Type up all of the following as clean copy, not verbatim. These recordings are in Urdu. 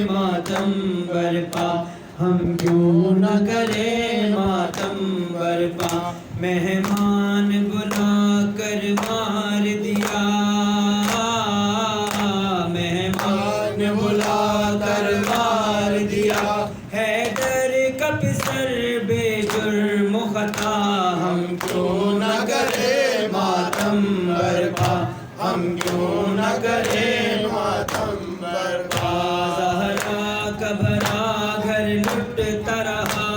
ماتم برپا، ہم کیوں نہ کریں ماتم برپا، مہمان بلا کر مار دیا، مہمان بلا کر مار دیا، حیدر کا پسر بے جرم و خطا، ہم کیوں نہ کریں ماتم برپا، ہم کیوں نہ کریں ماتم برپا، زہرا کا بھرا گھر لٹتا رہا،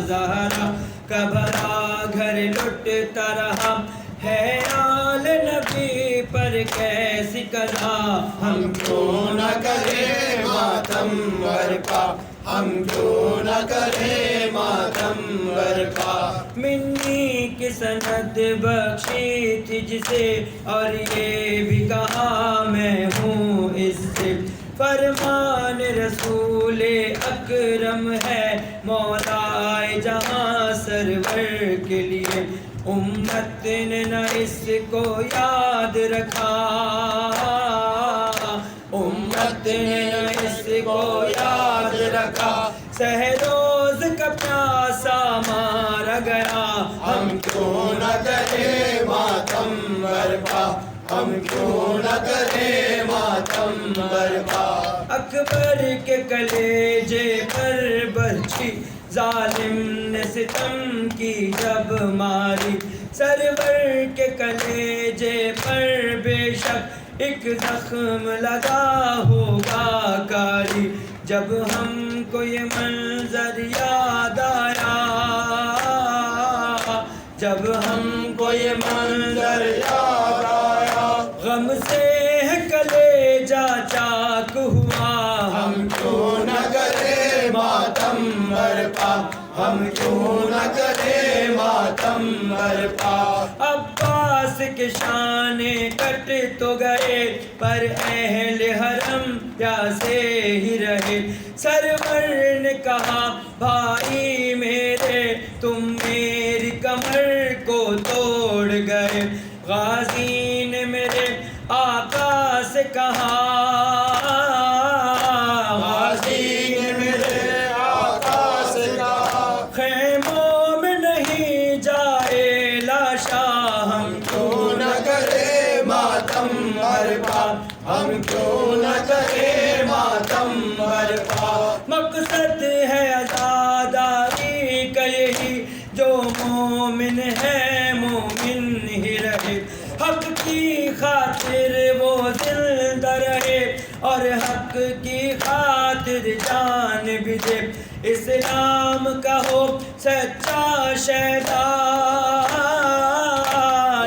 زہرا کا بھرا گھر لٹتا رہا، ہے آل نبی پر کیسی قضا، ہم کیوں نہ کریں ماتم برپا، ہم کیوں نہ کریں ماتم برپا، منی کی سند بخشی تھی جسے، اور یہ بھی کہا میں ہوں اس سے، فرمان رسول اکرم ہے مولا جہاں سرور کے لیے، امت نے نہ اس کو یاد رکھا، امت نے نہ اس کو یاد رکھا، سہروز کا پیاسا مارا گیا، ہم کیوں نہ کریں ماتم برپا، ہم کیوں نہ کریں ماتم برپا، اکبر کے کلیجے پر برچھی ظالم نے ستم کی جب ماری، سرور کے کلیجے پر بے شک ایک زخم لگا ہوگا کاری، جب ہم کو یہ منظر یاد آیا، جب ہم کو یہ منظر یاد آیا، غم سے ہے کلیجہ چاک ہوا، ہم کیوں نہ کریں ماتم برپا، ہم کیوں نہ کریں ماتم برپا، عباس کے شان کٹ تو گئے پر اہل حرم پیاسے ہی رہے، سرور نے کہا بھائی میرے تم میری کمر کو توڑ گئے، غازی نے میرے آقا سے کہا، غازی نے میرے آقا سے کہا، خیموں میں نہیں جائے لاشا، ہم کیوں نہ کریں ماتم برپا، ہم کیوں نہ کریں ماتم برپا، مقصد ہے عزاداری کا یہی، جو مومن ہے مومن ہی رہے، حق کی خاطر وہ زندہ رہے، اور حق کی خاطر جان بھی دے، اسلام کا ہو سچا شہدا،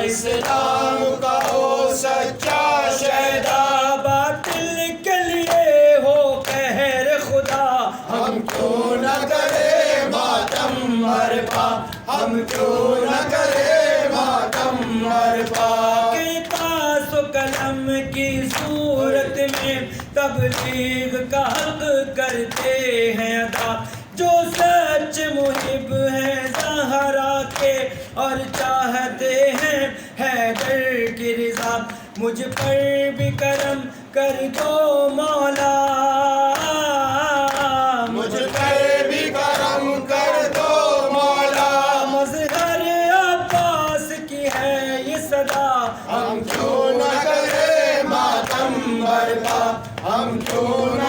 اسلام کا ہو سچا شہدا، باطل کے لیے ہو قہر خدا، ہم کیوں نہ کریں ماتم برپا، ہم کیوں نہ کریں ماتم برپا، قرطاس و قلم کی صورت میں تبلیغ کا حق کرتے ہیں ادا، جو سچ محب ہیں زہرا کے اور چاہتے ہیں حیدر کی رضا، مجھ پر بھی کرم کر دو مولا، مجھ پر بھی کرم کر دو مولا، مظہر عباس کی ہے یہ صدا، ہم کیوں نہ کریں ماتم برپا، ہم کیوں نہ